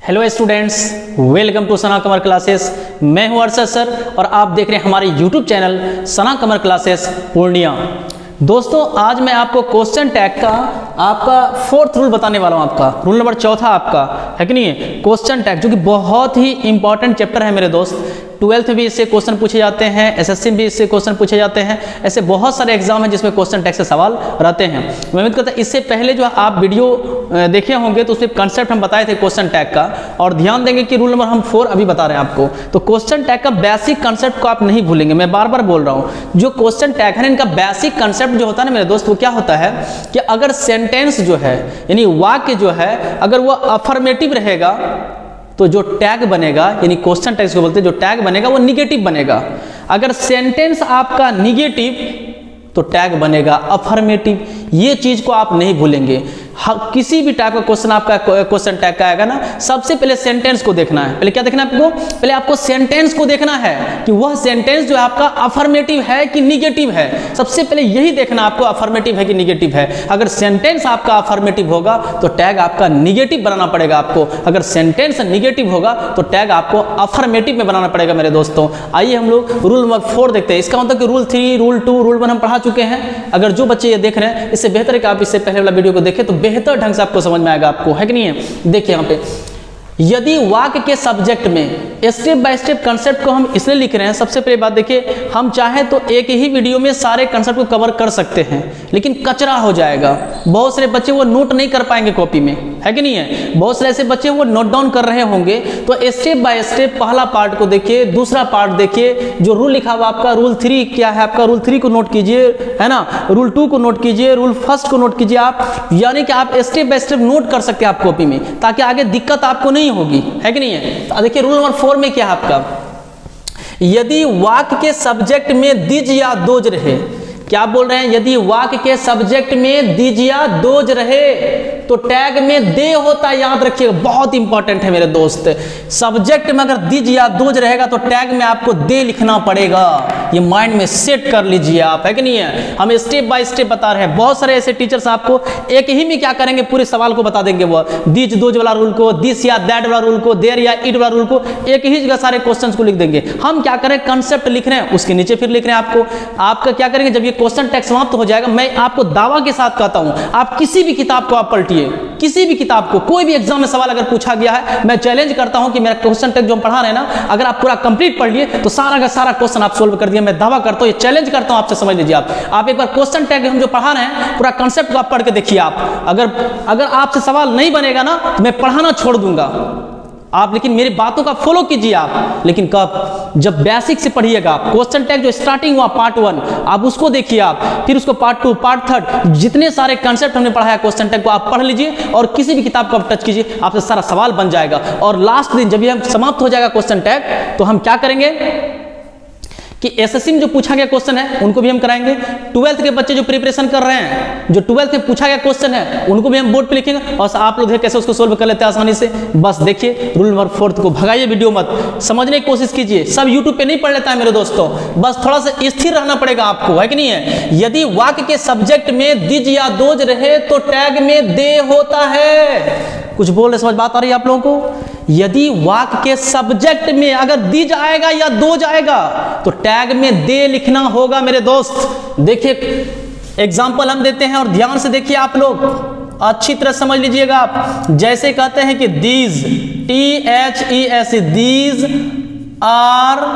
Hello students, welcome to Sana Qamar classes. मैं हूं Arshad sir और आप देख रहे हैं हमारे यूट्यूब चैनल सना कमर क्लासेस पूर्णिया। दोस्तों, आज मैं आपको क्वेश्चन टैग का आपका फोर्थ रूल बताने वाला हूं। आपका रूल नंबर चौथा आपका है कि नहीं है, क्वेश्चन टैग, जो कि बहुत ही इंपॉर्टेंट चैप्टर है मेरे दोस्त। 12th भी इससे क्वेश्चन पूछे जाते हैं, एसएससी भी इससे क्वेश्चन पूछे जाते हैं। ऐसे बहुत सारे एग्जाम हैं जिसमें क्वेश्चन टैग से सवाल रहते हैं। मैं उम्मीद करता हूं इससे पहले जो आप वीडियो देखे होंगे तो उसमें कंसेप्ट हम बताए थे क्वेश्चन टैग का, और ध्यान देंगे कि रूल नंबर हम 4 अभी बता रहे हैं आपको। तो क्वेश्चन टैग का बेसिक कंसेप्ट को आप नहीं भूलेंगे, मैं बार बार बोल रहा हूँ। जो क्वेश्चन टैग है इनका बेसिक कंसेप्ट जो होता है ना मेरे दोस्त, वो क्या होता है कि अगर सेंटेंस जो है यानी वाक्य जो है अगर वो अफर्मेटिव रहेगा तो जो टैग बनेगा, यानी क्वेश्चन टैग को बोलते हैं, जो टैग बनेगा वो निगेटिव बनेगा। अगर सेंटेंस आपका निगेटिव तो टैग बनेगा अफर्मेटिव। ये चीज को आप नहीं भूलेंगे। किसी भी टाइप का क्वेश्चन आपका क्वेश्चन टैग का आएगा ना, सबसे पहले सेंटेंस को देखना है। पहले क्या देखना है आपको? पहले आपको सेंटेंस को देखना है कि वह सेंटेंस जो है आपका अफर्मेटिव है कि निगेटिव है। सबसे पहले यही देखना आपको, अफर्मेटिव है कि निगेटिव है। अगर सेंटेंस आपका अफर्मेटिव होगा तो टैग आपका निगेटिव बनाना पड़ेगा आपको। अगर सेंटेंस निगेटिव होगा तो टैग आपको अफर्मेटिव में बनाना पड़ेगा मेरे दोस्तों। आइए हम लोग रूल नंबर 4 देखते हैं। इसका मतलब कि रूल 3, रूल 2, रूल 1 हम पढ़ा चुके हैं। अगर जो बच्चे ये देख रहे हैं, इससे बेहतर है कि आप इससे पहले वाला वीडियो को देखें तो बेहतर ढंग से आपको समझ में आएगा, आपको है कि नहीं है। देखिए यहाँ पे, यदि वाक्य के सब्जेक्ट में स्टेप बाय स्टेप कंसेप्ट को हम इसलिए लिख रहे हैं। सबसे पहले बात देखिए, हम चाहे तो एक ही वीडियो में सारे कंसेप्ट को कवर कर सकते हैं, लेकिन कचरा हो जाएगा। बहुत सारे बच्चे वो नोट नहीं कर पाएंगे कॉपी में, है कि नहीं है। बहुत सारे ऐसे बच्चे वो नोट डाउन कर रहे होंगे। तो स्टेप बाय स्टेप पहला पार्ट को देखिए, दूसरा पार्ट देखिए, जो रूल लिखा हुआ आपका रूल 3 क्या है आपका, रूल 3 को नोट कीजिए, है ना। रूल 2 को नोट कीजिए, रूल 1 को नोट कीजिए आप, यानी कि आप स्टेप बाय स्टेप नोट कर सकते हैं आप कॉपी में, ताकि आगे दिक्कत आपको नहीं होगी, है कि नहीं है। तो देखिए रूल नंबर 4 में क्या है आपका, यदि वाक्य के सब्जेक्ट में दिज या दोज रहे। क्या बोल रहे हैं? यदि वाक्य के सब्जेक्ट में दिज या दोज रहे तो टैग में दे होता है, याद रखिएगा, बहुत इंपॉर्टेंट है मेरे दोस्त। सब्जेक्ट में अगर दिज या दोज रहेगा तो टैग में आपको दे लिखना पड़ेगा। ये माइंड में सेट कर लीजिए आप, है कि नहीं है। हम स्टेप बाय स्टेप बता रहे हैं। बहुत सारे ऐसे टीचर्स आपको एक ही में क्या करेंगे, पूरे सवाल को बता देंगे। वो दिज दोज वाला रूल को, दिस या दैट वाला रूल को, देर या इट वाला रूल को एक ही जगह सारे क्वेश्चन को लिख देंगे। हम क्या करें, कंसेप्ट लिख रहे हैं, उसके नीचे फिर लिख रहे हैं आपको। आपका क्या करेंगे, जब ये क्वेश्चन टैग समाप्त हो जाएगा, मैं आपको दावा के साथ कहता हूं, आप किसी भी किताब को आप पलटिए, किसी भी किताब को, कोई भी एग्जाम में सवाल अगर पूछा गया है, मैं चैलेंज करता हूं कि मेरा क्वेश्चन टैग जो हम पढ़ा रहे हैं ना, अगर आप पूरा कंप्लीट पढ़ लिए तो सारा का सारा क्वेश्चन आप सोल्व कर दिया। मैं दावा करता हूं, ये चैलेंज करता हूं आपसे, समझ लीजिए आप एक बार क्वेश्चन टैग हम जो पढ़ा रहे हैं पूरा कंसेप्ट को आप पढ़ के देखिए। आप अगर आपसे सवाल नहीं बनेगा ना तो मैं पढ़ाना छोड़ दूंगा आप, लेकिन मेरी बातों का फॉलो कीजिए आप। लेकिन कब? जब बेसिक से पढ़िएगा आप। क्वेश्चन टैग जो स्टार्टिंग हुआ पार्ट 1 आप उसको देखिए आप, फिर उसको पार्ट 2, पार्ट 3, जितने सारे कंसेप्ट हमने पढ़ाया क्वेश्चन टैग को आप पढ़ लीजिए, और किसी भी किताब को आप टच कीजिए, आपसे सारा सवाल बन जाएगा। और लास्ट दिन जब ये समाप्त हो जाएगा क्वेश्चन टैग, तो हम क्या करेंगे कि एसएससी में जो पूछा गया क्वेश्चन है उनको भी हम कराएंगे। 12th के बच्चे जो प्रिपरेशन कर रहे हैं, जो 12th में पूछा गया क्वेश्चन है उनको भी हम बोर्ड पे लिखेंगे, और आप लोग कैसे उसको सोल्व कर लेते हैं आसानी से। बस देखिए, रूल नंबर 4 को भगाइए, वीडियो मत समझने की कोशिश कीजिए। सब यूट्यूब पे नहीं पढ़ लेता है मेरे दोस्तों, बस थोड़ा सा स्थिर रहना पड़ेगा आपको, है कि नहीं है। यदि वाक्य के सब्जेक्ट में दिज या दोज रहे तो टैग में दे होता है। कुछ बोल रहे, समझ बात आ रही है आप लोगों को? यदि वाक्य के सब्जेक्ट में अगर दिज आएगा या दोज आएगा तो टैग में दे लिखना होगा मेरे दोस्त। देखिए एग्जांपल हम देते हैं और ध्यान से देखिए आप लोग, अच्छी तरह समझ लीजिएगा आप। जैसे कहते हैं कि these, THES, these are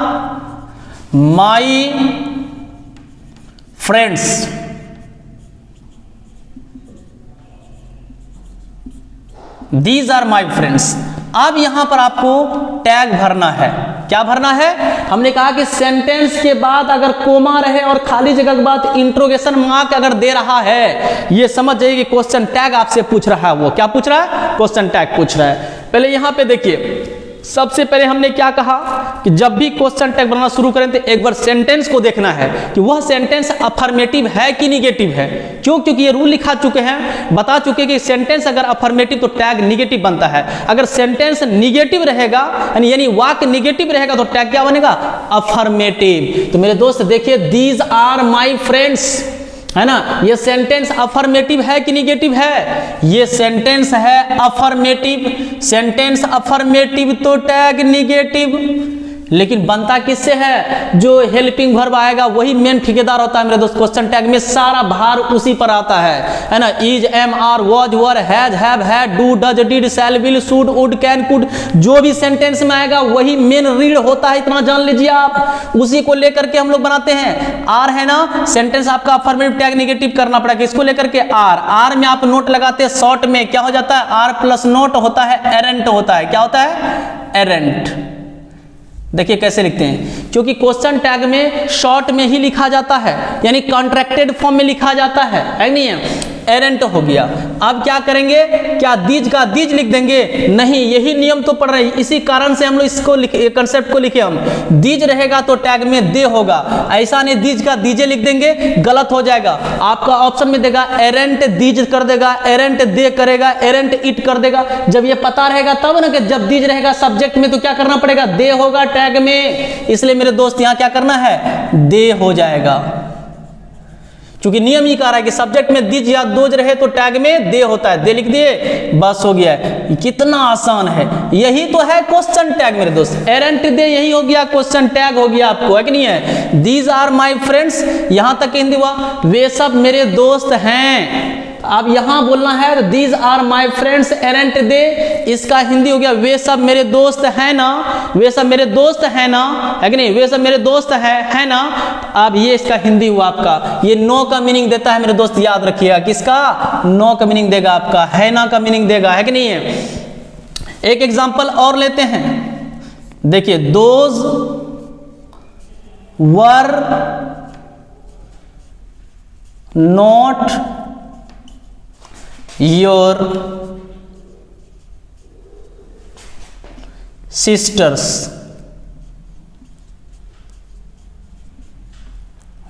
my friends. These are my friends। अब यहां पर आपको टैग भरना है। क्या भरना है? हमने कहा कि सेंटेंस के बाद अगर कोमा रहे और खाली जगह के बाद इंट्रोगेशन मार्क अगर दे रहा है, ये समझ जाइए कि क्वेश्चन टैग आपसे पूछ रहा है। वो क्या पूछ रहा है? क्वेश्चन टैग पूछ रहा है। पहले यहां पे देखिए, सबसे पहले हमने क्या कहा कि जब भी क्वेश्चन टैग बनाना शुरू करें तो एक बार सेंटेंस को देखना है कि वह सेंटेंस अफर्मेटिव है कि निगेटिव है। क्यों? क्योंकि ये रूल लिखा चुके हैं, बता चुके हैं कि सेंटेंस अगर अफर्मेटिव तो टैग निगेटिव बनता है। अगर सेंटेंस निगेटिव रहेगा यानी वाक्य निगेटिव रहेगा तो टैग क्या बनेगा? अफर्मेटिव। तो मेरे दोस्त देखिए, दीज आर माई फ्रेंड्स, है ना। ये सेंटेंस अफर्मेटिव है कि निगेटिव है? ये सेंटेंस है अफर्मेटिव, सेंटेंस अफर्मेटिव तो टैग निगेटिव, लेकिन बनता किससे है? जो हेल्पिंग वर्ब आएगा वही मेन ठेकेदार होता है मेरे दोस्त। क्वेश्चन टैग में सारा भार उसी पर आता है ना। Is, am, are, was, were, has, have, had, do, does, did, shall, will, should, would, can, could, जो भी सेंटेंस में आएगा वही मेन रीड होता है, इतना जान लीजिए आप। उसी को लेकर के हम लोग बनाते हैं। आर है ना, सेंटेंस आपका अफर्मेटिव टैग निगेटिव करना पड़ेगा। इसको लेकर के आर, आर में आप नोट लगाते हैं शॉर्ट में, क्या हो जाता है? आर प्लस नोट होता है एरेंट होता है। क्या होता है? एरेंट। देखिए कैसे लिखते हैं, क्योंकि क्वेश्चन टैग में शॉर्ट में ही लिखा जाता है, यानी कॉन्ट्रैक्टेड फॉर्म में लिखा जाता है नहीं है? एरेंट हो गया। अब क्या करेंगे? क्या दीज का दीज लिख देंगे? नहीं, यही नियम तो पढ़ रहे हैं, इसी कारण से हम लोग इसको कंसेप्ट को लिखे। हम दीज रहेगा तो टैग में दे होगा, ऐसा नहीं दीज का दीजे लिख देंगे, गलत हो जाएगा। आपका ऑप्शन में देगा एरेंट दीज कर देगा, एरेंट दे करेगा, एरेंट इट कर देगा। जब ये पता रहेगा तब ना कि जब दीज रहेगा सब्जेक्ट में तो क्या करना पड़ेगा? दे होगा टैग में। इसलिए मेरे दोस्त यहाँ क्या करना है? दे हो जाएगा, क्योंकि नियम ही कह रहा है कि सब्जेक्ट में दीज या दोज रहे तो टैग में दे होता है। दे लिख दिए, बस हो गया है। कितना आसान है, यही तो है क्वेश्चन टैग मेरे दोस्त। एरेंट दे यही हो गया, क्वेश्चन टैग हो गया आपको, है कि नहीं है? दीज आर माई फ्रेंड्स, यहां तक हिंदी हुआ, वे सब मेरे दोस्त हैं। अब यहां बोलना है these are my friends, aren't they, इसका हिंदी हो गया वे सब मेरे दोस्त हैं ना, वे सब मेरे दोस्त हैं ना, है कि नहीं? वे सब मेरे दोस्त है ना। अब ये इसका हिंदी हुआ आपका। ये नो का मीनिंग देता है मेरे दोस्त, याद रखिएगा। किसका? नो का मीनिंग देगा आपका, है ना का मीनिंग देगा, है कि नहीं है? एक एग्जांपल और लेते हैं, देखिए, those were not your sisters.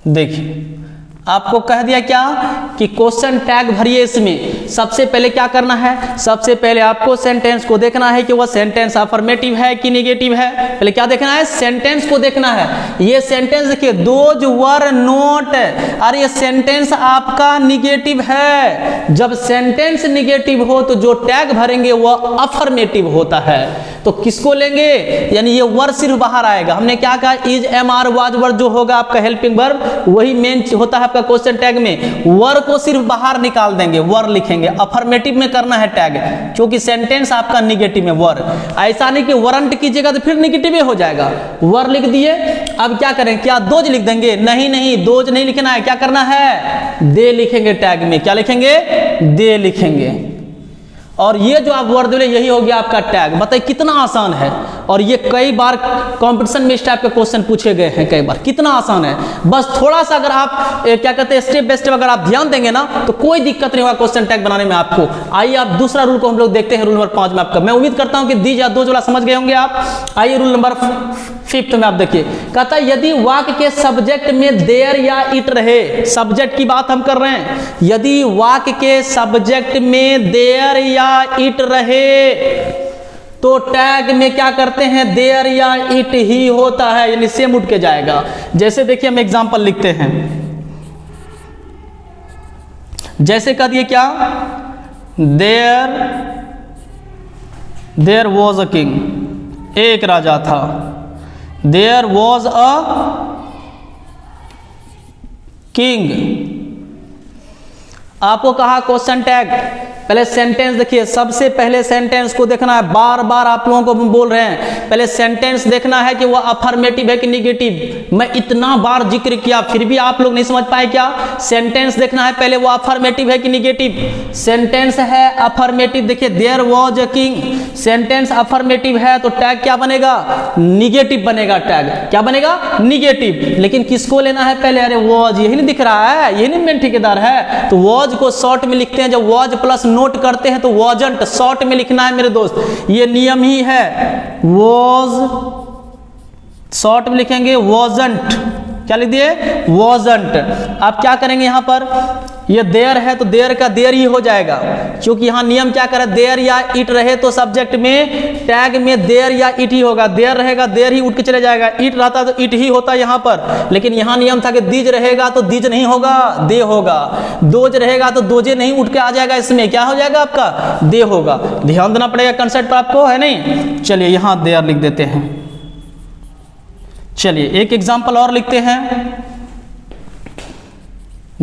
देखिए आपको कह दिया क्या कि क्वेश्चन टैग भरिए। इसमें सबसे पहले क्या करना है? सबसे पहले आपको सेंटेंस को देखना है कि वह सेंटेंस अफर्मेटिव है कि निगेटिव है। पहले क्या देखना है? सेंटेंस को देखना है। ये सेंटेंस देखिए, दोज वर नॉट, अरे ये सेंटेंस आपका निगेटिव है। जब सेंटेंस निगेटिव हो तो जो टैग भरेंगे वह अफर्मेटिव होता है। तो किसको लेंगे? यानी ये वर सिर्फ बाहर आएगा। हमने क्या कहा? इज, एम, आर, वाज, वर जो होगा आपका हेल्पिंग वर्ब वही मेन होता है आपका क्वेश्चन टैग में। वर को सिर्फ बाहर निकाल देंगे, वर लिखेंगे। अफर्मेटिव में करना है टैग, क्योंकि सेंटेंस आपका निगेटिव में वर। ऐसा नहीं कि वरंट कीजिएगा तो फिर निगेटिव ही हो जाएगा। वर लिख दिए। अब क्या करें? क्या दोज लिख देंगे? नहीं नहीं, दोज नहीं लिखना है। क्या करना है? दे लिखेंगे टैग में। क्या लिखेंगे? दे लिखेंगे। और ये जो आप वर्ड बोले यही हो गया आपका टैग। बताइए कितना आसान है। और ये कई बार कंपटीशन में इस टाइप के क्वेश्चन पूछे गए हैं कई बार। कितना आसान है, बस थोड़ा सा अगर आप क्या कहते हैं स्टेप बाय स्टेप अगर आप ध्यान देंगे ना तो कोई दिक्कत नहीं होगा क्वेश्चन टैग बनाने में आपको। आइए आप दूसरा रूल को हम लोग देखते हैं, रूल नंबर 5 में आपका। मैं उम्मीद करता हूं कि दीज या दोज वाला समझ गए होंगे आप। आइए रूल नंबर 5 में आप देखिए, कहता है यदि वाक्य के सब्जेक्ट में देयर या इट रहे, सब्जेक्ट की बात हम कर रहे हैं, यदि वाक्य के सब्जेक्ट में देयर या इट रहे तो टैग में क्या करते हैं? देयर या इट ही होता है, यानी सेम उठ के जाएगा। जैसे देखिए हम एग्जांपल लिखते हैं, जैसे कह दिए क्या? देयर वॉज अ किंग, एक राजा था। There was a king. आपको कहा क्वेश्चन टैग, पहले सेंटेंस देखिए, सबसे पहले सेंटेंस को देखना है। बार बार आप लोगों को बोल रहे हैं, पहले सेंटेंस देखना है कि वह अफर्मेटिव है कि निगेटिव। मैं इतना बार जिक्र किया फिर भी आप लोग नहीं समझ पाए क्या? सेंटेंस देखना है पहले वो अफर्मेटिव है कि निगेटिव। सेंटेंस है अफर्मेटिव, देखिए there was a king, sentence affirmative है तो टैग क्या बनेगा? निगेटिव बनेगा। टैग क्या बनेगा? निगेटिव। लेकिन किसको लेना है पहले? अरे वाज, यही नहीं दिख रहा है, यही नहीं मेन ठेकेदार है। तो वाज को शॉर्ट में लिखते हैं, जब वाज प्लस नोट करते हैं तो वॉजंट शॉर्ट में लिखना है मेरे दोस्त, ये नियम ही है। वॉज शॉर्ट में लिखेंगे, वॉजंट क्या लिख दिए? वॉजंट। आप क्या करेंगे यहां पर? ये देयर है तो देयर का देयर ही हो जाएगा, क्योंकि यहाँ नियम क्या करे, देयर या इट रहे तो सब्जेक्ट में टैग में देयर या इट ही होगा। देयर रहेगा देयर ही उठ के चले जाएगा, इट रहता तो इट ही होता यहाँ पर। लेकिन यहाँ नियम था कि दीज रहेगा तो दीज नहीं होगा, दे होगा। दोज रहेगा तो दोजे नहीं उठ के आ जाएगा, इसमें क्या हो जाएगा आपका, दे होगा। ध्यान देना पड़ेगा कंसेप्ट पर आपको, है नहीं। चलिए यहाँ देयर लिख देते हैं। चलिए एक एग्जाम्पल और लिखते हैं,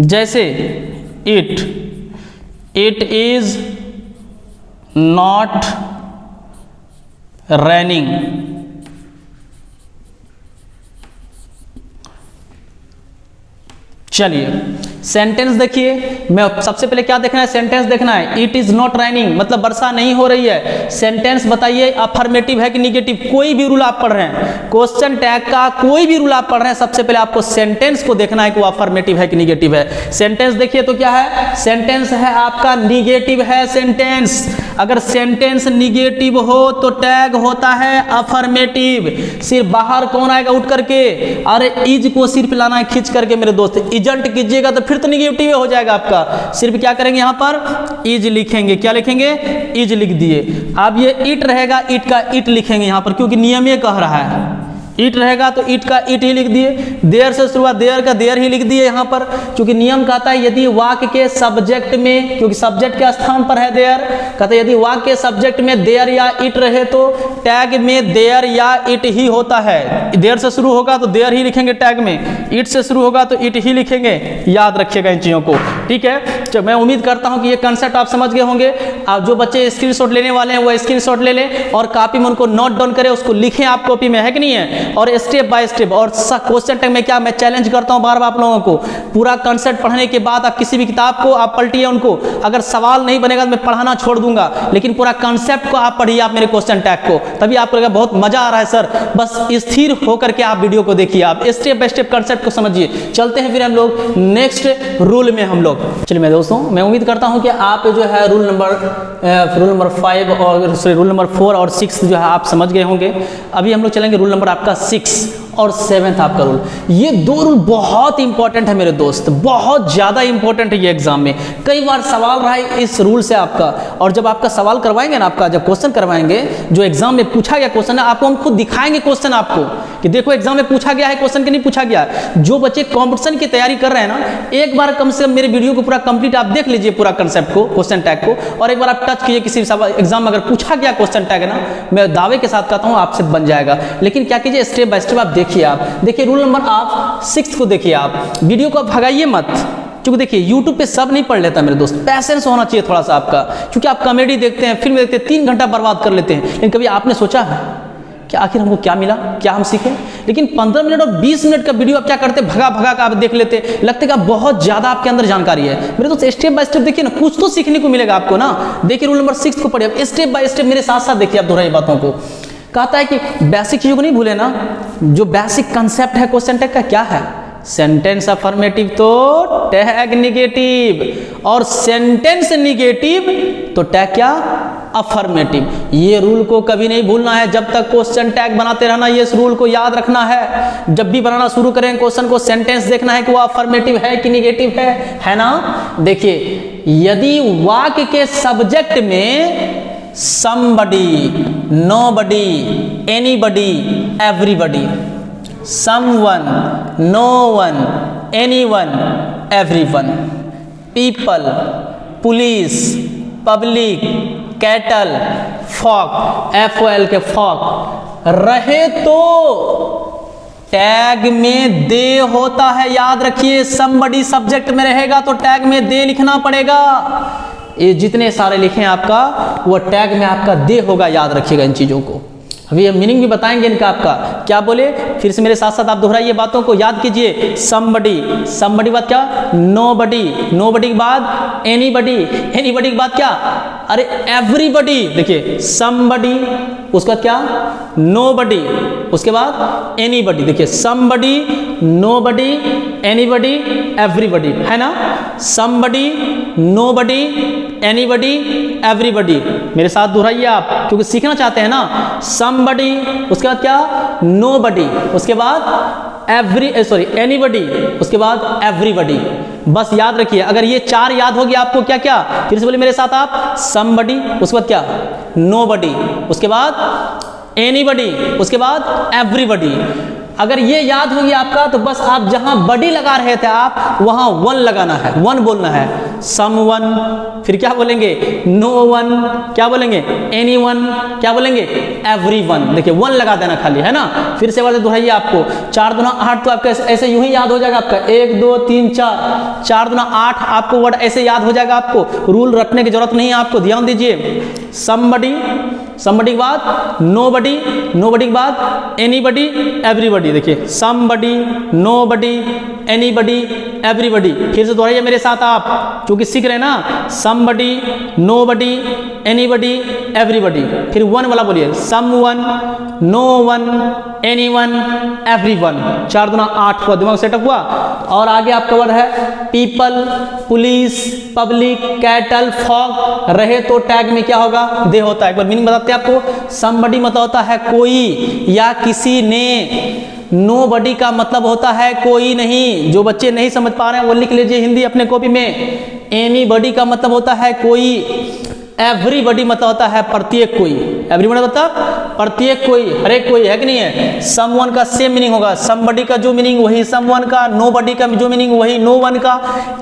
जैसे इट इज नॉट रैनिंग। चलिए सेंटेंस देखिए, मैं सबसे पहले क्या देखना है, सेंटेंस देखना है। इट इज नॉट रेनिंग मतलब वर्षा नहीं हो रही है। सेंटेंस बताइए अफर्मेटिव है कि निगेटिव। कोई भी रूल आप पढ़ रहे हैं, क्वेश्चन टैग का कोई भी रूल आप पढ़ रहे हैं, सबसे पहले आपको सेंटेंस को देखना है कि वो अफर्मेटिव है कि निगेटिव है। सेंटेंस देखिए तो क्या है, सेंटेंस है आपका निगेटिव है सेंटेंस। अगर सेंटेंस निगेटिव हो तो टैग होता है अफर्मेटिव। सिर्फ बाहर कौन आएगा उठ करके, अरे इज को सिर्फ लाना है खींच करके मेरे दोस्त। इजंट कीजिएगा तो फिर तो निगेटिव हो जाएगा आपका। सिर्फ क्या करेंगे यहाँ पर, इज लिखेंगे। क्या लिखेंगे, इज लिख दिए। अब ये इट रहेगा, इट का इट लिखेंगे यहाँ पर, क्योंकि नियम ये कह रहा है। इट रहेगा तो इट का इट ही लिख दिए। देयर से शुरुआत, देयर का देयर ही लिख दिए यहाँ पर, क्योंकि नियम कहता है यदि वाक्य के सब्जेक्ट में, क्योंकि सब्जेक्ट के स्थान पर है देयर, कहता है यदि वाक्य के सब्जेक्ट में देयर या इट रहे तो टैग में देयर या इट ही होता है। देयर से शुरू होगा तो देयर ही लिखेंगे टैग में, इट से शुरू होगा तो इट ही लिखेंगे। याद रखिएगा इन चीज़ों को, ठीक है। तो मैं उम्मीद करता हूँ कि ये कंसेप्ट आप समझ गए होंगे। आप जो बच्चे स्क्रीनशॉट लेने वाले हैं वो स्क्रीनशॉट ले लें और कॉपी में उनको नोट डाउन करें, उसको लिखें आप कॉपी में, है कि नहीं है। और स्टेप बाय स्टेप, और क्वेश्चन टैग में क्या मैं चैलेंज करता हूं बार बार आप लोगों को, पूरा कंसेप्ट पढ़ने के बाद आप किसी भी किताब को आप पलटिए उनको, अगर सवाल नहीं बनेगा तो मैं पढ़ाना छोड़ दूंगा, लेकिन पूरा कंसेप्ट को आप पढ़िए, आप मेरे क्वेश्चन टैग को, तभी आपको लगेगा बहुत मजा आ रहा है सर। बस स्थिर होकर के आप वीडियो को देखिए, आप स्टेप बाय स्टेप कंसेप्ट को समझिए। चलते हैं फिर हम लोग नेक्स्ट रूल में हम लोग। चलिए मेरे दोस्तों, मैं उम्मीद करता हूं कि आप जो है रूल नंबर 5 और रूल नंबर 4 और 6 जो है आप समझ गए होंगे। अभी हम लोग चलेंगे रूल नंबर आपका 6 और 7 आपका रूल। ये दो रूल बहुत इंपॉर्टेंट है मेरे दोस्त, बहुत ज़्यादा इंपॉर्टेंट है ये एग्जाम में। कई बार सवाल रहा है इस रूल से आपका, और जब आपका सवाल करवाएंगे ना, आपका जब क्वेश्चन करवाएंगे, जो एग्जाम में पूछा गया क्वेश्चन है, आपको हम खुद दिखाएंगे क्वेश्चन आपको कि देखो एग्जाम में पूछा गया है क्वेश्चन कि नहीं पूछा गया। जो बच्चे कॉम्पिटिशन की तैयारी कर रहे हैं ना, एक बार कम से कम मेरे वीडियो को पूरा कंप्लीट आप देख लीजिए, पूरा कंसेप्ट को, क्वेश्चन टैग को, और एक बार आप टच कीजिए किसी एग्जाम में अगर पूछा गया क्वेश्चन टैग है ना, मैं दावे के साथ कहता हूँ आपसे बन जाएगा। लेकिन क्या कीजिए, स्टेप बाय स्टेप आप देखिए। आप देखिए रूल नंबर आप 6 को देखिए, आप वीडियो को भगाइए मत, क्योंकि देखिए YouTube पे सब नहीं पढ़ लेता मेरे दोस्त, पैसेंस होना चाहिए थोड़ा सा आपका, क्योंकि आप कॉमेडी देखते हैं, फिल्म देखते हैं, 3 घंटा बर्बाद कर लेते हैं, लेकिन कभी आपने सोचा है कि आखिर हमको क्या मिला, क्या हम सीखे। लेकिन 15 मिनट और 20 मिनट का वीडियो आप क्या करते, भगा भगा कर आप देख लेते, लगते कि आप बहुत ज़्यादा आपके अंदर जानकारी है। मेरे दोस्त स्टेप बाय स्टेप देखिए ना, कुछ तो सीखने को मिलेगा आपको ना। देखिए रूल नंबर 6 को पढ़िए, स्टेप बाय स्टेप मेरे साथ साथ देखिए, आप दोहराइए बातों को। कहता है कि बेसिक चीज़ों को नहीं भूले ना, जो बेसिक कंसेप्ट है क्वेश्चन टैग का क्या है, सेंटेंस अफर्मेटिव तो टैग निगेटिव, और सेंटेंस निगेटिव तो टैग क्या, अफर्मेटिव। ये रूल को कभी नहीं भूलना है, जब तक क्वेश्चन टैग बनाते रहना, ये इस रूल को याद रखना है। जब भी बनाना शुरू करें क्वेश्चन को, सेंटेंस देखना है कि वो अफर्मेटिव है कि निगेटिव है ना। देखिए यदि वाक्य के सब्जेक्ट में somebody, nobody, anybody, everybody, someone, no one, anyone, everyone, people, police, public, cattle, fog, FOL के fog रहे तो टैग में दे होता है। याद रखिए, somebody सब्जेक्ट में रहेगा तो टैग में दे लिखना पड़ेगा। ये जितने सारे लिखे हैं आपका, वो टैग में आपका दे होगा, याद रखिएगा इन चीज़ों को। अभी हम मीनिंग भी बताएंगे इनका आपका, क्या बोले फिर से मेरे साथ साथ आप दोहराइए बातों को, याद कीजिए। somebody, somebody बाद क्या, nobody, nobody के बाद anybody, anybody के बाद क्या, अरे everybody। देखिए somebody, उसके बाद क्या, nobody, उसके बाद anybody। देखिए somebody, nobody, anybody, everybody, है ना। somebody, nobody, anybody, everybody। मेरे साथ दोहराइए आप, क्योंकि सीखना चाहते हैं ना। somebody, उसके बाद क्या, nobody, उसके बाद एनीबडी, उसके बाद एवरीबडी। बस याद रखिए, अगर ये 4 याद हो गया आपको, क्या क्या, फिर से बोलिए मेरे साथ आप, समबडी, उसके बाद क्या, नोबडी, उसके बाद एनीबडी, उसके बाद एवरीबडी। अगर ये याद हो गया आपका तो बस आप जहां बडी लगा रहे थे आप वहां वन लगाना है, वन बोलना है। समवन, फिर क्या बोलेंगे, नो वन, क्या बोलेंगे, एनीवन, क्या बोलेंगे, एवरीवन। देखिए वन लगा देना खाली, है ना। फिर से वर्ड दोहराइए, आपको 4 दूना 8 तो आपका ऐसे यूं ही याद हो जाएगा आपका, 1 2 3 4, 4 दूना 8 आपको वर्ड ऐसे याद हो जाएगा। आपको रूल रटने की जरूरत नहीं है, आपको ध्यान दीजिए। समबडी, समबडी के बाद नोबडी, नोबडी के बाद एनीबडी, एवरीबडी। देखिए समबडी, नोबडी, एनीबडी, एवरीबडी। फिर से दोहराइए मेरे साथ आप, क्योंकि सीख रहे हैं ना। Somebody, nobody, anybody, everybody. फिर वन वाला बोलिए, someone, no one, anyone, everyone. 4 दूना 8 हुआ, दिमाग सेटअप हुआ। और आगे आपका वर्ड है people, police, public, cattle, fog. रहे तो टैग में क्या होगा, दे होता है। एक बार मीनिंग बताते हैं आपको। समबडी मतलब होता है कोई या किसी ने। नोबडी का मतलब होता है कोई नहीं। जो बच्चे नहीं समझ पा रहे हैं वो लिख लीजिए हिंदी अपने कॉपी में। एनीबडी का मतलब होता है कोई। एवरीबडी मतलब होता है प्रत्येक कोई। एवरीबडी मतलब प्रत्येक कोई, हर एक कोई, है कि नहीं है। समवन का सेम मीनिंग होगा, समबडी का जो मीनिंग वही समवन का, नोबडी का जो मीनिंग वही नो वन का,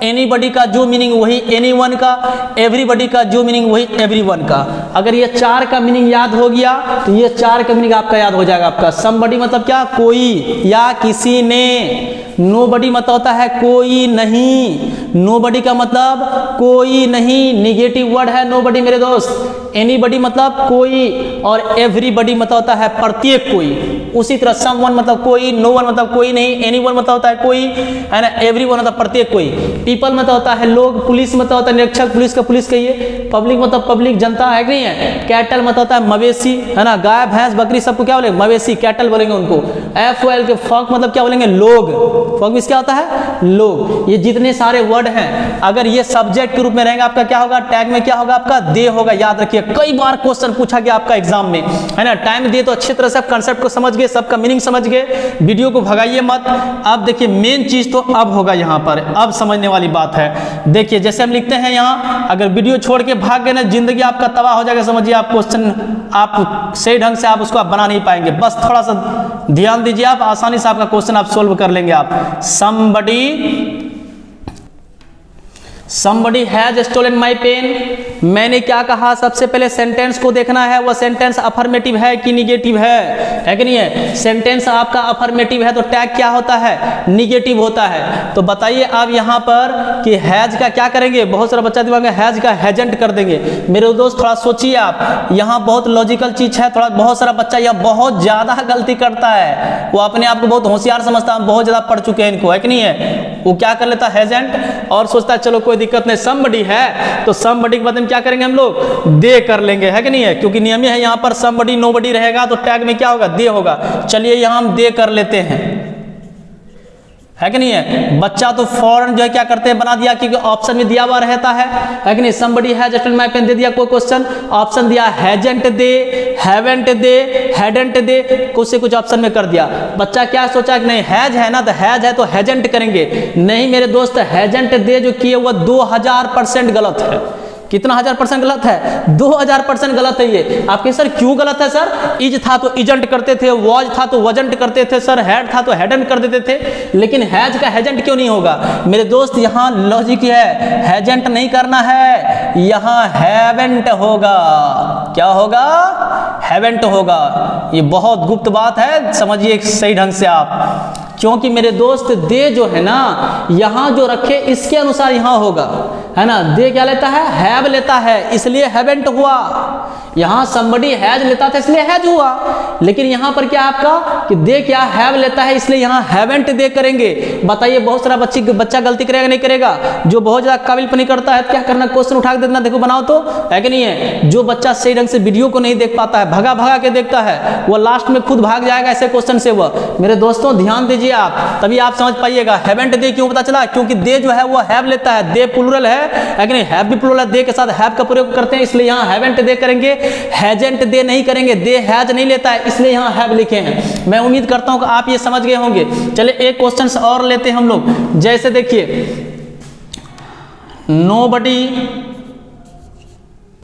एनीबडी का जो मीनिंग वही एनीवन का, एवरीबडी का जो मीनिंग वही एवरीवन का। अगर ये 4 का मीनिंग याद हो गया तो ये 4 का मीनिंग आपका याद हो जाएगा। आपका समबडी मतलब क्या, कोई या किसी ने। नोबडी मतलब होता है कोई नहीं। नोबडी का मतलब कोई नहीं, निगेटिव वर्ड है नोबडी मेरे दोस्त। एनीबडी मतलब कोई और एवरीबडी मतलब होता है प्रत्येक कोई। उसी तरह समवन मतलब कोई, नो वन मतलब कोई नहीं, एनीवन मतलब होता है कोई, है ना, एवरीवन मतलब प्रत्येक कोई। पीपल मतलब होता है लोग, पुलिस मतलब होता है निरीक्षक, पुलिस का पुलिस कहिए। पब्लिक मतलब पब्लिक, जनता, है कि नहीं है। कैटल मतलब होता है मवेशी, है ना, गाय भैंस बकरी सबको क्या बोलेंगे, मवेशी, कैटल बोलेंगे उनको। FOL के फॉक मतलब क्या बोलेंगे, लोग। फॉक में क्या होता है, लोग। ये जितने सारे वर्ड हैं अगर ये सब्जेक्ट के रूप में रहेंगे आपका क्या होगा, टैग में क्या होगा आपका, दे होगा। याद रखिए, कई बार क्वेश्चन पूछा गया आपका एग्जाम में, है ना। टाइम दिए तो अच्छी तरह से आप कंसेप्ट को समझ गए, सबका मीनिंग समझ गए, वीडियो को भगाइए मत। अब देखिए मेन चीज तो अब होगा यहाँ पर, अब समझने वाली बात है। देखिए जैसे हम लिखते हैं यहाँ, अगर वीडियो छोड़ के भाग गए ना, जिंदगी आपका तबाह हो जाएगा। समझिए आप क्वेश्चन आप सही ढंग से आप उसको आप बना नहीं पाएंगे। बस थोड़ा सा ध्यान दीजिए, आप आसानी से आपका क्वेश्चन आप सोल्व कर लेंगे। आप somebody has stolen my pen। मैंने क्या कहा, सबसे पहले सेंटेंस को देखना है, वह सेंटेंस अफर्मेटिव है कि निगेटिव है कि नहीं है। सेंटेंस आपका अफर्मेटिव है तो टैग क्या होता है, निगेटिव होता है। तो बताइए आप यहाँ पर कि हैज का क्या करेंगे। बहुत सारा बच्चा दिमाग में हैज का हैजेंट कर देंगे। मेरे दोस्त थोड़ा सोचिए आप, यहाँ बहुत लॉजिकल चीज है। थोड़ा बहुत सारा बच्चा यह बहुत ज्यादा गलती करता है, वो अपने आप को बहुत होशियार समझता है, बहुत ज्यादा पढ़ चुके हैं इनको, है कि नहीं है। वो क्या कर लेता है, हैजेंट, और सोचता है चलो कोई दिक्कत नहीं, समबडी है तो समबडी के बाद में क्या करेंगे हम लोग, दे कर लेंगे, है कि नहीं है। क्योंकि नियम है यहाँ पर समबडी नोबडी रहेगा तो टैग में क्या होगा, दे होगा। चलिए यहाँ हम दे कर लेते हैं, है कि नहीं है। बच्चा तो फौरन जो है क्या करते हैं, बना दिया, क्योंकि ऑप्शन में दिया हुआ रहता है कि नहीं। Somebody has stolen my pen दे दिया, कोई क्वेश्चन ऑप्शन दिया, हैजेंट दे, हैवेंट दे, हैडेंट दे, कुछ से कुछ ऑप्शन में कर दिया। बच्चा क्या सोचा कि नहीं हैज है ना, तो हैज है तो हैजेंट करेंगे। नहीं मेरे दोस्त, हैजेंट दे जो किए वह 2000% गलत है। कितना 1000% गलत है, 2000% गलत है ये। आपके सर क्यों गलत है सर, इज था तो इजंट करते थे, वॉज था तो वजंट करते थे सर, हैड था तो हैडंट कर देते थे, लेकिन हैज का हैजेंट क्यों नहीं होगा। मेरे दोस्त यहाँ लॉजिक है, हैजेंट नहीं करना है, यहाँ हैवेंट होगा। क्या होगा, हैवेंट होगा। ये बहुत गुप्त बात है, समझिए सही ढंग से आप। क्योंकि मेरे दोस्त दे जो है ना, यहाँ जो रखे इसके अनुसार यहाँ होगा, है ना। दे क्या लेता है, हैव लेता है, इसलिए हैवेंट हुआ। यहाँ somebody हैज लेता था इसलिए हैज हुआ। लेकिन यहाँ पर क्या आपका कि दे क्या हैव लेता है, इसलिए यहाँ हैवेंट दे करेंगे। बताइए बहुत सारा बच्चा गलती करेगा नहीं करेगा। जो बहुत ज्यादा काबिलपनी करता है क्या करना, क्वेश्चन उठा के देना, देखो बनाओ तो, है कि नहीं है। जो बच्चा सही ढंग से वीडियो को नहीं देख पाता है, भगा भगा के देखता है, वो लास्ट में खुद भाग जाएगा ऐसे क्वेश्चन से। वह मेरे दोस्तों ध्यान दीजिए आप, तभी आप समझ पाइएगा। हैवेंट दे क्यों पता चला, क्योंकि दे जो है वो हैव लेता है, दे प्लूरल है लेकिन हैव भी प्लूरल है, दे के साथ हैव का प्रयोग करते हैं, इसलिए यहाँ हैवेंट दे करेंगे, हैजेंट दे नहीं करेंगे, दे हैज नहीं लेता है, इसलिए यहाँ हैव लिखे हैं। मैं उम्मीद करता हूँ कि आप ये समझ गए होंगे। चलिए एक क्वेश्चन और लेते हैं हम लोग। जैसे देखिए,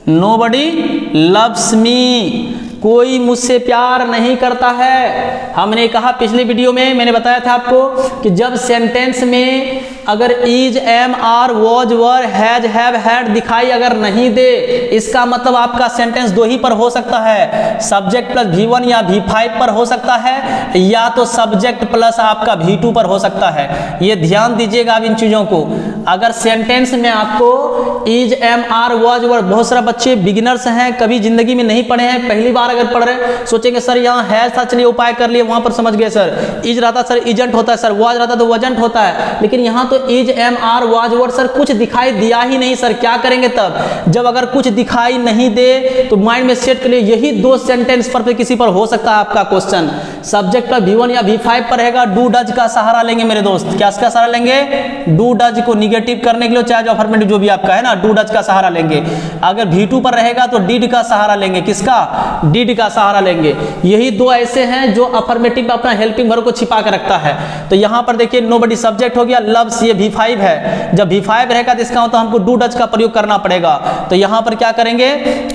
नोबडी लव्स मी, कोई मुझसे प्यार नहीं करता है। हमने कहा पिछली वीडियो में, मैंने बताया था आपको कि जब सेंटेंस में अगर is, am, are, was, were, has, have, had दिखाई अगर नहीं दे, इसका मतलब आपका सेंटेंस दो ही पर हो सकता है, सब्जेक्ट प्लस V1 या V5 पर हो सकता है, या तो सब्जेक्ट प्लस आपका V2 पर हो सकता है। ये ध्यान दीजिएगा आप इन चीजों को। अगर सेंटेंस में आपको इज, एम, आर, वॉज, वर, बहुत सारे बच्चे बिगिनर्स हैं, कभी जिंदगी में नहीं पढ़े हैं, पहली बार अगर पढ़ रहे हैं, सोचेंगे सर यहाँ हैज था, चलिए उपाय कर लिए, वहां पर समझ गए सर। इज रहता सर इजेंट होता है, सर वॉज रहता तो वजेंट होता है, लेकिन यहाँ तो is, am, are, was, were sir कुछ दिखाई दिया ही नहीं सर, क्या करेंगे तब? जब अगर कुछ दिखाई नहीं दे तो माइंड में सेट कर लिए, यही दो सेंटेंस पर किसी पर हो सकता है आपका क्वेश्चन। सब्जेक्ट पर V1 या V5 पर रहेगा, डू डज का सहारा लेंगे मेरे दोस्त। क्या इसका सहारा लेंगे? डू डज को निगेटिव करने के लिए, चाहे जो अफर्मेटिव जो भी आपका है ना, डू डज का सहारा लेंगे। अगर V2 पर रहेगा तो डिड का सहारा लेंगे। किसका? डिड का सहारा लेंगे। यही दो ऐसे हैं जो अफर्मेटिव में अपना हेल्पिंग वर्ब को छिपा कर रखता है। तो यहां पर देखिए नोबडी सब्जेक्ट हो गया, लव्स ये V5 है। जब V5 रहेगा तो इसका मतलब हमको डू डज का प्रयोग करना पड़ेगा। तो यहां पर क्या करेंगे,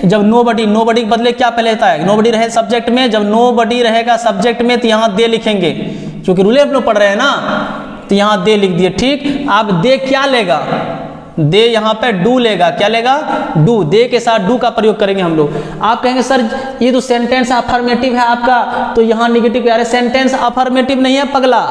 जब नोबडी के बदले क्या पहले होता है? नोबडी रहे सब्जेक्ट में, जब नोबडी रहेगा सब्जेक्ट में तो यहां दे लिखेंगे, क्योंकि रूले हम लोग पढ़ रहे हैं ना, तो यहां दे लिख दिए। ठीक, आप दे क्या लेगा? दे यहाँ पे डू लेगा। क्या लेगा? डू। दे के साथ डू का प्रयोग करेंगे हम लोग। आप कहेंगे सर ये तो सेंटेंस अफर्मेटिव है आपका, तो यहाँ निगेटिव। अरे सेंटेंस अफर्मेटिव नहीं है पगला,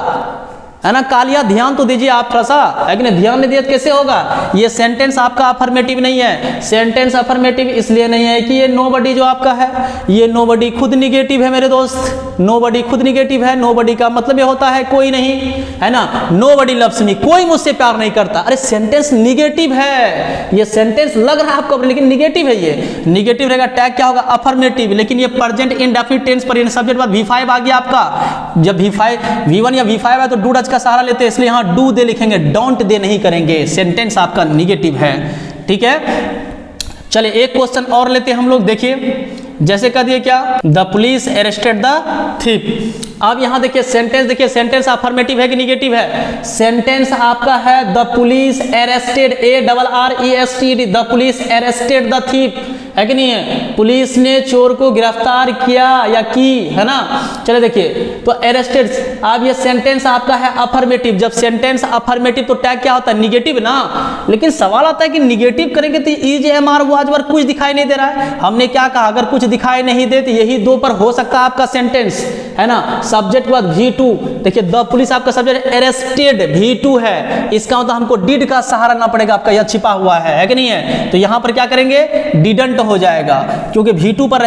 है ना कालिया, ध्यान तो दीजिए आप थोड़ा सा, लेकिन ध्यान नहीं दिया तो कैसे होगा? ये सेंटेंस आपका अफर्मेटिव नहीं है। सेंटेंस अफर्मेटिव इसलिए नहीं है कि ये नोबडी जो आपका है, ये नोबडी खुद निगेटिव है मेरे दोस्त। नोबडी खुद निगेटिव है। नोबडी का मतलब ये होता है कोई नहीं, है ना। नोबडी लव्स मी, कोई मुझसे प्यार नहीं करता। अरे सेंटेंस निगेटिव है, ये सेंटेंस लग रहा है आपको लेकिन निगेटिव है। ये निगेटिव रहेगा, टैग क्या होगा? अफर्मेटिव। लेकिन ये प्रेजेंट इंडेफिनिट टेंस पर सब्जेक्ट बाद V5 आ गया आपका। जब V1 या V5 है तो डू डज का सहारा लेते हैं, इसलिए यहां डू दे लिखेंगे, डोंट दे नहीं करेंगे। सेंटेंस आपका निगेटिव है। ठीक है, चलिए एक क्वेश्चन और लेते हैं हम लोग। देखिए जैसे कह दिए क्या, the police arrested the thief. अब यहां देखिए सेंटेंस, देखिए सेंटेंस अफर्मेटिव है कि निगेटिव है? सेंटेंस आपका है the police arrested, ARRESTED, the police arrested the thief, है कि नहीं है? पुलिस ने चोर को गिरफ्तार किया या की, है ना। चले देखिए, तो अरेस्टेड, अब ये सेंटेंस आपका है अफर्मेटिव। जब सेंटेंस अफर्मेटिव तो टैग क्या होता है? निगेटिव ना। लेकिन सवाल आता है कि निगेटिव करेंगे तो इज, एम, आर, वॉज, वर कुछ दिखाई नहीं दे रहा है। हमने क्या कहा, अगर कुछ दिखाई नहीं दे तो यही दो पर हो सकता है आपका सेंटेंस, है ना। सब्जेक्ट के बाद V2, देखिए द पुलिस आपका सब्जेक्ट, अरेस्टेड V2 है, इसका मतलब हमको डिड का सहारा ना पड़ेगा, आपका यह छिपा हुआ है कि नहीं है? तो यहां पर क्या करेंगे? डिडंट हो जाएगा, क्योंकि V2 पर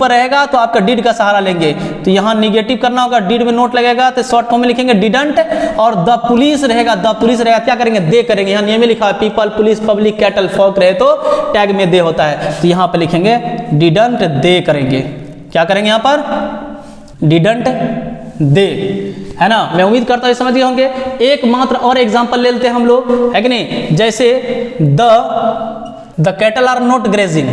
रहेगा तो आपका डिड का सहारा लेंगे। तो यहां निगेटिव करना होगा, डिड में नोट लगेगा तो शॉर्ट फॉर्म में लिखेंगे डिडंट। और द पुलिस रहेगा, क्या करेंगे? दे करेंगे। यहां नियम में लिखा है people, police, public, cattle, folk रहे तो टैग में दे होता है, तो यहां पर लिखेंगे डिडंट दे करेंगे। क्या करेंगे यहां पर? डिडंट दे, है ना। मैं उम्मीद करता हूं समझ गए होंगे। एक मात्र और एग्जांपल ले लेते हैं हम लोग, है कि नहीं। जैसे the cattle are not grazing,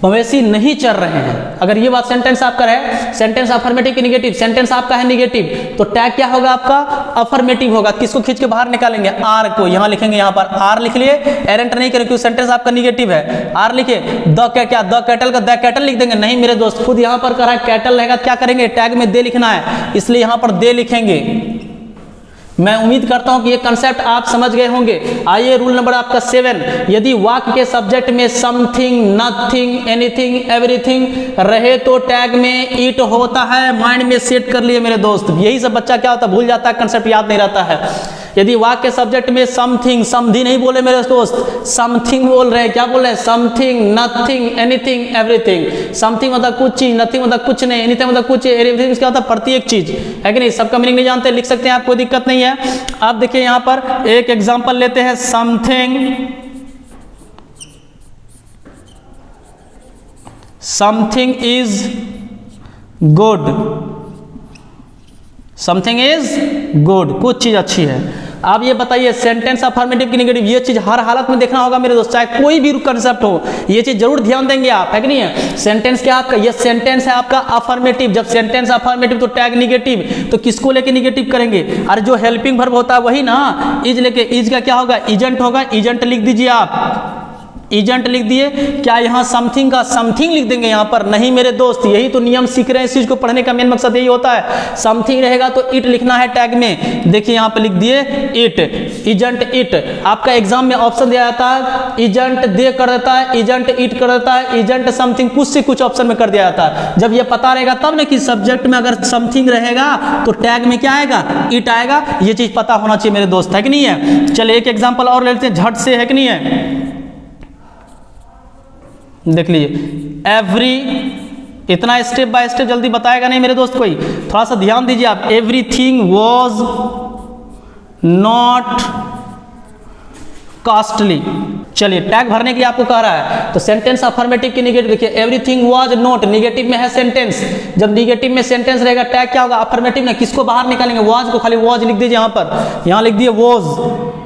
मवेशी नहीं चर रहे हैं। अगर ये बात सेंटेंस आपका है, सेंटेंस अफर्मेटिव की निगेटिव, सेंटेंस आपका है निगेटिव, तो टैग क्या होगा आपका? अफर्मेटिव होगा। किसको खींच के बाहर निकालेंगे? आर को। यहां लिखेंगे, यहां पर आर लिख लिए, एरेंट नहीं करेंगे क्योंकि सेंटेंस आपका निगेटिव है। आर लिखे, द कैटल का द कैटल लिख देंगे? नहीं मेरे दोस्त, खुद यहां पर कहा है कैटल रहेगा, क्या करेंगे? टैग में दे लिखना है, इसलिए यहां पर दे लिखेंगे। मैं उम्मीद करता हूं कि ये कंसेप्ट आप समझ गए होंगे। आइए रूल नंबर आपका 7, यदि वाक्य के सब्जेक्ट में समथिंग, नथिंग, एनीथिंग, एवरीथिंग रहे तो टैग में इट होता है। माइंड में सेट कर लिए मेरे दोस्त। यही सब बच्चा क्या होता है, भूल जाता है, कंसेप्ट याद नहीं रहता है। यदि वाक्य के सब्जेक्ट में समथिंग, समधी नहीं बोले मेरे दोस्त, समथिंग बोल रहे हैं। क्या बोल रहे हैं? Something, nothing, anything, everything. Something मतलब कुछ चीज, नथिंग मतलब कुछ नहीं, एनीथिंग मतलब कुछ, एवरीथिंग क्या होता है? प्रत्येक चीज, है कि नहीं। सबका मीनिंग नहीं जानते, लिख सकते हैं आप, कोई दिक्कत नहीं है। अब देखिए यहां पर एक एग्जांपल लेते हैं। Something is good, something is good, कुछ चीज़ अच्छी है। आप ये बताइए सेंटेंस अफर्मेटिव की नेगेटिव, ये चीज़ हर हालत में देखना होगा मेरे दोस्त, चाहे कोई भी कंसेप्ट हो, ये चीज़ जरूर ध्यान देंगे आप, है कि नहीं है। सेंटेंस क्या आपका, ये सेंटेंस है आपका अफर्मेटिव, जब सेंटेंस अफर्मेटिव तो टैग निगेटिव, तो किसको लेके निगेटिव करेंगे, अरे जो हेल्पिंग वर्ब होता है वही ना, इज लेके, इज का क्या होगा, इजेंट होगा, इजेंट लिख दीजिए आप, एजेंट लिख दिए। क्या यहाँ समथिंग का समथिंग लिख देंगे यहाँ पर, नहीं मेरे दोस्त, यही तो नियम सीख रहे हैं, इस चीज को पढ़ने का मेन मकसद यही होता है। समथिंग रहेगा तो इट लिखना है टैग में, देखिए यहाँ पे लिख दिए इट, एजेंट इट। आपका एग्जाम में ऑप्शन दिया जाता है, एजेंट दे कर देता है, एजेंट इट कर देता है, एजेंट समथिंग, कुछ से कुछ ऑप्शन में कर दिया जाता है। जब ये पता रहेगा तब ना कि सब्जेक्ट में अगर समथिंग रहेगा तो टैग में क्या आएगा, इट आएगा, ये चीज पता होना चाहिए मेरे दोस्त, है कि नहीं है। चलिए एक एग्जाम्पल और लेते हैं झट से, है कि नहीं है, देख लीजिए। एवरी, इतना स्टेप बाय स्टेप जल्दी बताएगा नहीं मेरे दोस्त कोई, थोड़ा सा ध्यान दीजिए आप। Everything was not costly. चलिए टैग भरने के लिए आपको कह रहा है, तो सेंटेंस अफर्मेटिव की निगेटिव देखिए, एवरीथिंग वॉज नॉट, निगेटिव में है सेंटेंस, जब निगेटिव में सेंटेंस रहेगा टैग क्या होगा, अफर्मेटिव में, किसको बाहर निकालेंगे, वॉज को, खाली वॉज लिख दीजिए यहाँ पर, यहाँ लिख दिए वॉज।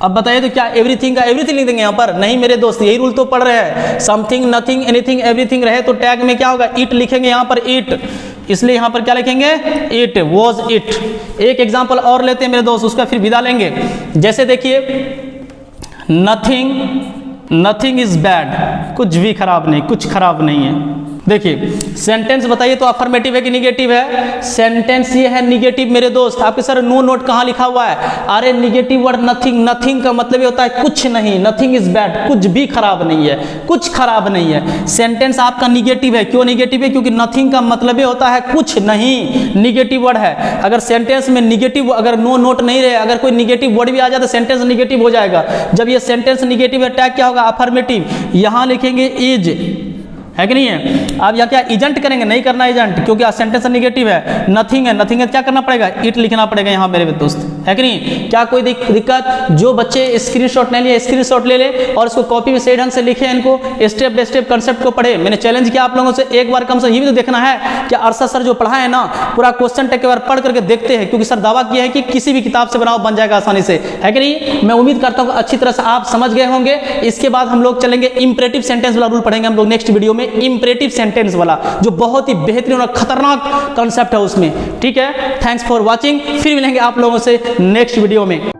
अब बताइए तो क्या एवरीथिंग का एवरीथिंग लिख देंगे यहाँ पर, नहीं मेरे दोस्त, यही रूल तो पढ़ रहे हैं, समथिंग, नथिंग, एनीथिंग, एवरीथिंग रहे तो टैग में क्या होगा, इट लिखेंगे यहाँ पर, इट, इसलिए यहाँ पर क्या लिखेंगे, इट वॉज इट। एक एग्जांपल और लेते हैं मेरे दोस्त, उसका फिर विदा लेंगे। जैसे देखिए नथिंग, नथिंग इज बैड, कुछ भी खराब नहीं, कुछ खराब नहीं है। देखिए सेंटेंस बताइए तो अफर्मेटिव है कि निगेटिव है, सेंटेंस ये है निगेटिव मेरे दोस्त। आपके सर नो नोट कहाँ लिखा हुआ है, अरे निगेटिव वर्ड नथिंग, नथिंग का मतलब ये होता है कुछ नहीं, नथिंग इज बैड, कुछ भी खराब नहीं है, कुछ खराब नहीं है। सेंटेंस आपका निगेटिव है, क्यों निगेटिव है, क्योंकि नथिंग का मतलब ये होता है कुछ नहीं, निगेटिव वर्ड है। अगर सेंटेंस में निगेटिव, अगर नो नोट नहीं रहे, अगर कोई निगेटिव वर्ड भी आ जाए तो सेंटेंस निगेटिव हो जाएगा। जब ये सेंटेंस निगेटिव है टैग क्या होगा, अफर्मेटिव, यहाँ लिखेंगे इज, है कि नहीं है। आप यहाँ क्या एजेंट करेंगे, नहीं करना एजेंट, क्योंकि सेंटेंस निगेटिव है। नथिंग है, नथिंग है, क्या करना पड़ेगा, इट लिखना पड़ेगा यहाँ मेरे दोस्त, है कि नहीं। क्या कोई दिक्कत, जो बच्चे स्क्रीनशॉट नहीं लिए स्क्रीनशॉट ले ले और इसको कॉपी में सही ढंग से लिखे, इनको स्टेप बाय स्टेप कंसेप्ट को पढ़े। मैंने चैलेंज किया आप लोगों से, एक बार कम से ये भी तो देखना है कि अरशद सर जो पढ़ा है ना, पूरा क्वेश्चन टेक के बार पढ़ करके देखते हैं, क्योंकि सर दावा किया है कि किसी भी किताब से बनाओ बन जाएगा आसानी से, है कि नहीं। मैं उम्मीद करता हूँ अच्छी तरह से आप समझ गए होंगे। इसके बाद हम लोग चलेंगे इंपरेटिव सेंटेंस वाला रूल पढ़ेंगे हम लोग नेक्स्ट वीडियो में, इंपरेटिव सेंटेंस वाला, जो बहुत ही बेहतरीन और खतरनाक कॉन्सेप्ट है उसमें, ठीक है। थैंक्स फॉर वॉचिंग, फिर मिलेंगे आप लोगों से नेक्स्ट वीडियो में।